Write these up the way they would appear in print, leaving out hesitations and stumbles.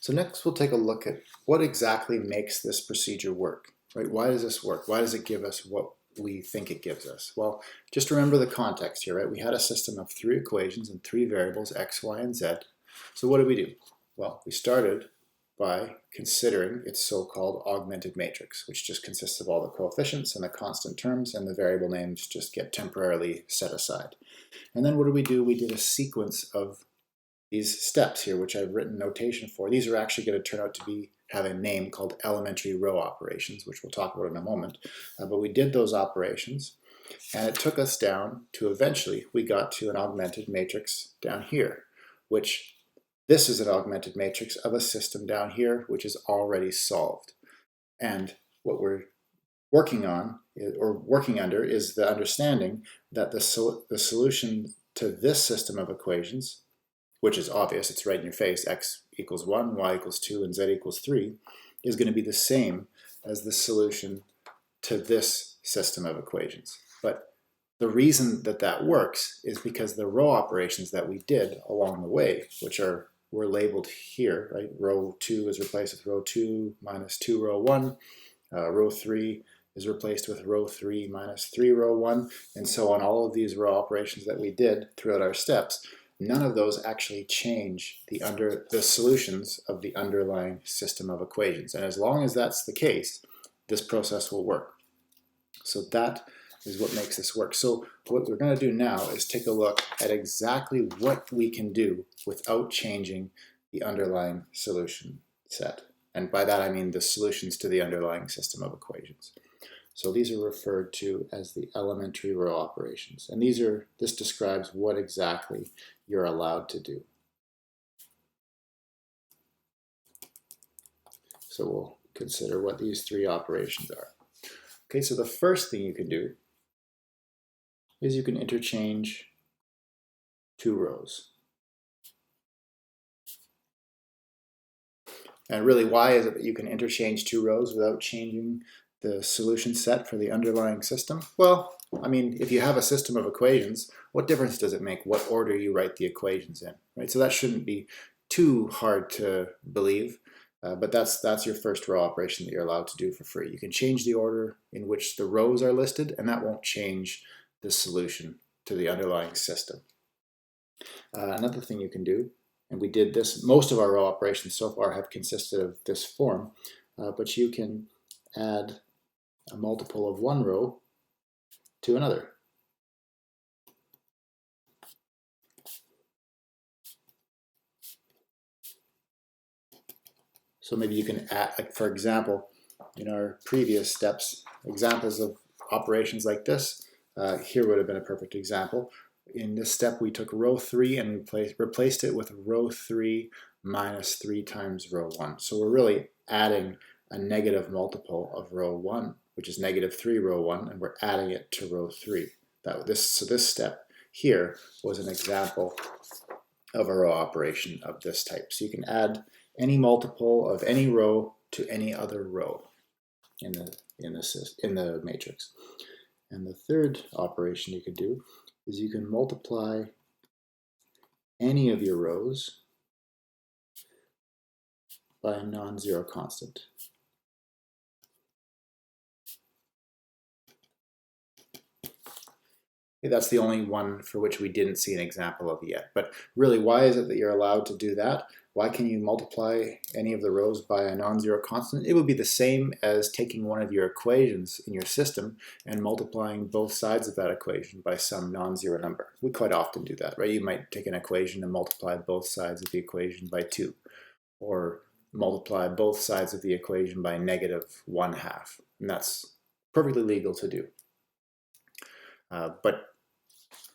So next we'll take a look at what exactly makes this procedure work, right? Why does this work? Why does it give us what we think it gives us? Well, just remember the context here, right? We had a system of 3 equations and 3 variables, x, y, and z. So what did we do? Well, we started by considering its so-called augmented matrix, which just consists of all the coefficients and the constant terms, and the variable names just get temporarily set aside. And then what did we do? We did a sequence of these steps here, which I've written notation for. These are actually going to turn out to have a name called elementary row operations, which we'll talk about in a moment. But we did those operations, and it took us down to eventually we got to an augmented matrix down here, which this is an augmented matrix of a system down here, which is already solved. And what we're working on, or working under, is the understanding that the solution to this system of equations, which is obvious, it's right in your face, x equals 1, y equals 2, and z equals 3, is going to be the same as the solution to this system of equations. But the reason that that works is because the row operations that we did along the way, which were labeled here, right? Row 2 is replaced with row 2 minus 2 row 1. Row 3 is replaced with row 3 minus 3 row 1, and so on. All of these row operations that we did throughout our steps, none of those actually change the solutions of the underlying system of equations. And as long as that's the case, this process will work. So that is what makes this work. So what we're going to do now is take a look at exactly what we can do without changing the underlying solution set. And by that I mean the solutions to the underlying system of equations. So these are referred to as the elementary row operations. And this describes what exactly you're allowed to do. So we'll consider what these 3 operations are. Okay, so the first thing you can do is you can interchange 2 rows. And really, why is it that you can interchange 2 rows without changing the solution set for the underlying system? Well, I mean, if you have a system of equations, what difference does it make what order you write the equations in, right? So that shouldn't be too hard to believe, but that's your first row operation that you're allowed to do for free. You can change the order in which the rows are listed, and that won't change the solution to the underlying system. Another thing you can do, and we did this, most of our row operations so far have consisted of this form, but you can add a multiple of one row to another. So maybe you can add, like for example, in our previous steps, examples of operations like this, here would have been a perfect example. In this step, we took row 3 and we replaced it with row 3 minus 3 times row 1. So we're really adding a negative multiple of row 1, which is negative 3 row 1, and we're adding it to row 3. So this step here was an example of a row operation of this type. So you can add any multiple of any row to any other row in the matrix. And the third operation you could do is you can multiply any of your rows by a non-zero constant. That's the only one for which we didn't see an example of yet. But really, why is it that you're allowed to do that? Why can you multiply any of the rows by a non-zero constant? It would be the same as taking one of your equations in your system and multiplying both sides of that equation by some non-zero number. We quite often do that, right? You might take an equation and multiply both sides of the equation by 2, or multiply both sides of the equation by negative 1/2. And that's perfectly legal to do. But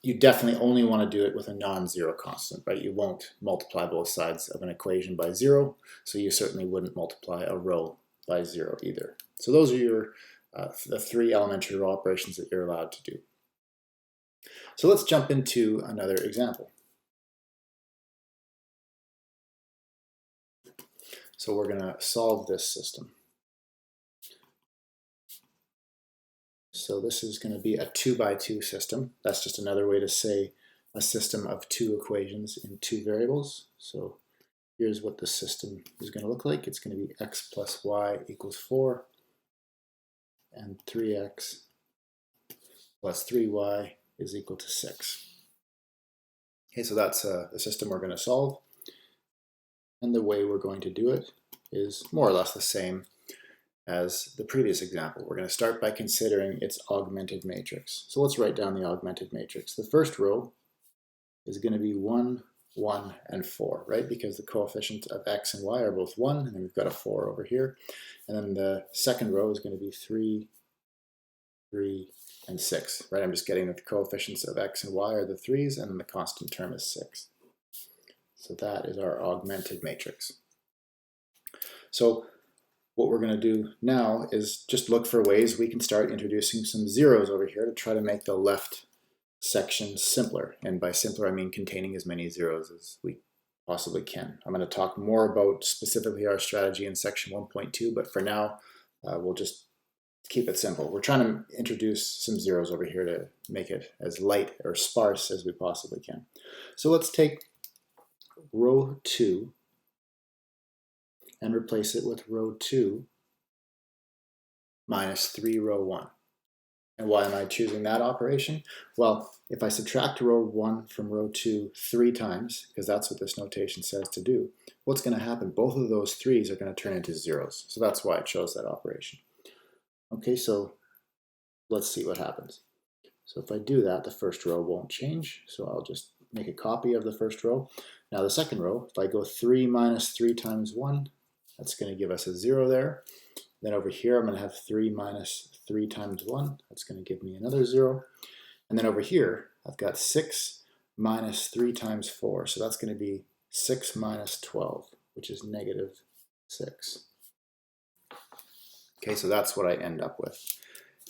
you definitely only want to do it with a non-zero constant, right? You won't multiply both sides of an equation by 0, so you certainly wouldn't multiply a row by 0 either. So those are the 3 elementary row operations that you're allowed to do. So let's jump into another example. So we're going to solve this system. So this is going to be a 2x2 system. That's just another way to say a system of 2 equations in 2 variables. So here's what the system is going to look like. It's going to be x plus y equals 4, and 3x plus 3y is equal to 6. Okay, so that's the system we're going to solve. And the way we're going to do it is more or less the same as the previous example. We're going to start by considering its augmented matrix. So let's write down the augmented matrix. The first row is going to be 1, 1, and 4, right? Because the coefficients of x and y are both 1, and then we've got a 4 over here. And then the second row is going to be 3, 3, and 6, right? I'm just getting that the coefficients of x and y are the 3's, and then the constant term is 6. So that is our augmented matrix. So what we're going to do now is just look for ways we can start introducing some zeros over here to try to make the left section simpler. And by simpler, I mean containing as many zeros as we possibly can. I'm going to talk more about specifically our strategy in section 1.2, but for now, we'll just keep it simple. We're trying to introduce some zeros over here to make it as light or sparse as we possibly can. So let's take row 2 and replace it with row 2 minus 3 row 1. And why am I choosing that operation? Well, if I subtract row 1 from row 2 3 times, because that's what this notation says to do, what's going to happen? Both of those 3's are going to turn into zeros. So that's why I chose that operation. Okay, so let's see what happens. So if I do that, the first row won't change. So I'll just make a copy of the first row. Now the second row, if I go 3 minus 3 times 1, that's going to give us a 0 there. Then over here, I'm going to have 3 minus 3 times 1. That's going to give me another 0. And then over here, I've got 6 minus 3 times 4. So that's going to be 6 minus 12, which is negative 6. Okay, so that's what I end up with.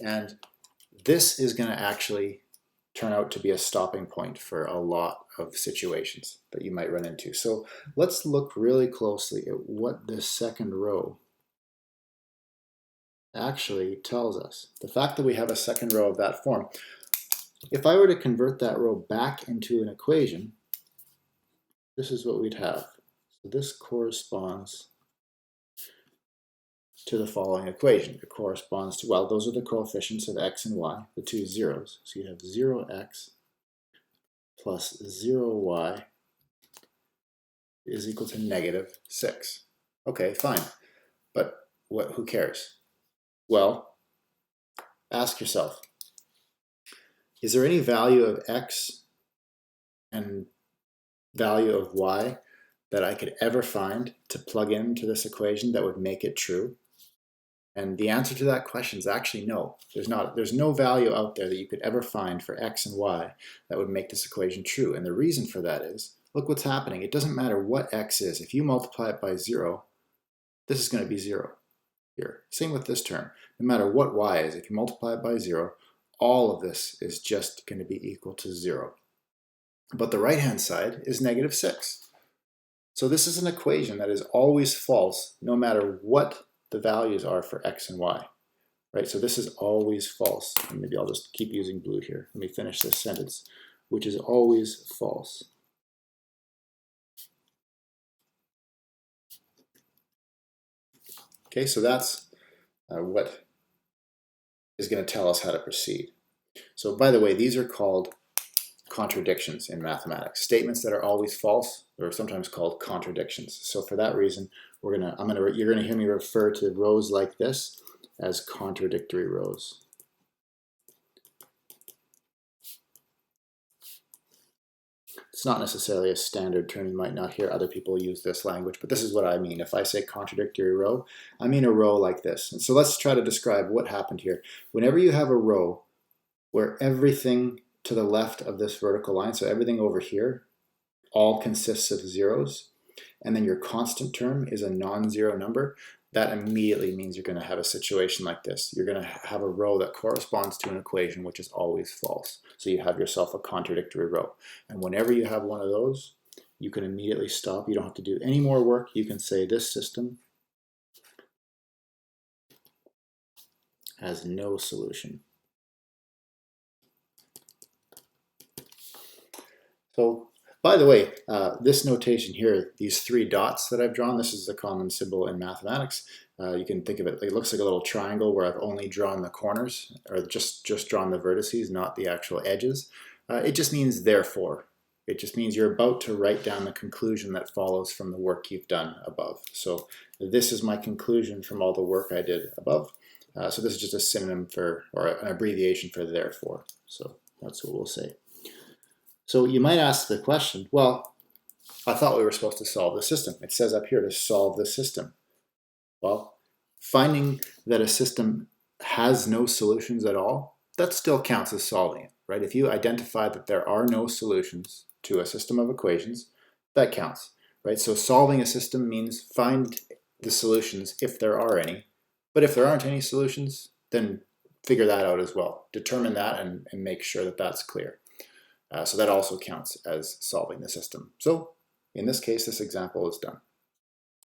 And this is going to actually turn out to be a stopping point for a lot of situations that you might run into. So let's look really closely at what this second row actually tells us. The fact that we have a second row of that form, if I were to convert that row back into an equation, this is what we'd have. So this corresponds to the following equation. It corresponds to, well, those are the coefficients of x and y, the two zeros. So you have 0x plus 0y is equal to negative 6. Okay, fine. But who cares? Well, ask yourself, is there any value of x and value of y that I could ever find to plug into this equation that would make it true? And the answer to that question is actually no. There's no value out there that you could ever find for x and y that would make this equation true. And the reason for that is, look what's happening. It doesn't matter what x is. If you multiply it by 0, this is going to be 0 here. Same with this term. No matter what y is, if you multiply it by 0, all of this is just going to be equal to 0. But the right-hand side is negative 6. So this is an equation that is always false no matter what the values are for x and y, right? So this is always false. And maybe I'll just keep using blue here. Let me finish this sentence, which is always false. Okay, so that's what is going to tell us how to proceed. So by the way, these are called contradictions in mathematics. Statements that are always false are sometimes called contradictions. So for that reason, you're going to hear me refer to rows like this as contradictory rows. It's not necessarily a standard term. You might not hear other people use this language, but this is what I mean. If I say contradictory row, I mean a row like this. And so let's try to describe what happened here. Whenever you have a row where everything to the left of this vertical line, so everything over here, all consists of zeros, and then your constant term is a non-zero number, that immediately means you're going to have a situation like this. You're going to have a row that corresponds to an equation which is always false. So you have yourself a contradictory row. And whenever you have one of those, you can immediately stop. You don't have to do any more work. You can say this system has no solution. So By the way, this notation here, these 3 dots that I've drawn, this is a common symbol in mathematics. You can think of it, it looks like a little triangle where I've only drawn the corners, or just drawn the vertices, not the actual edges. It just means therefore. It just means you're about to write down the conclusion that follows from the work you've done above. So this is my conclusion from all the work I did above. So this is just a synonym for, or an abbreviation for therefore. So that's what we'll say. So you might ask the question, well, I thought we were supposed to solve the system. It says up here to solve the system. Well, finding that a system has no solutions at all, that still counts as solving it, right? If you identify that there are no solutions to a system of equations, that counts, right? So solving a system means find the solutions if there are any, but if there aren't any solutions, then figure that out as well. Determine that and make sure that that's clear. So that also counts as solving the system. So in this case, this example is done.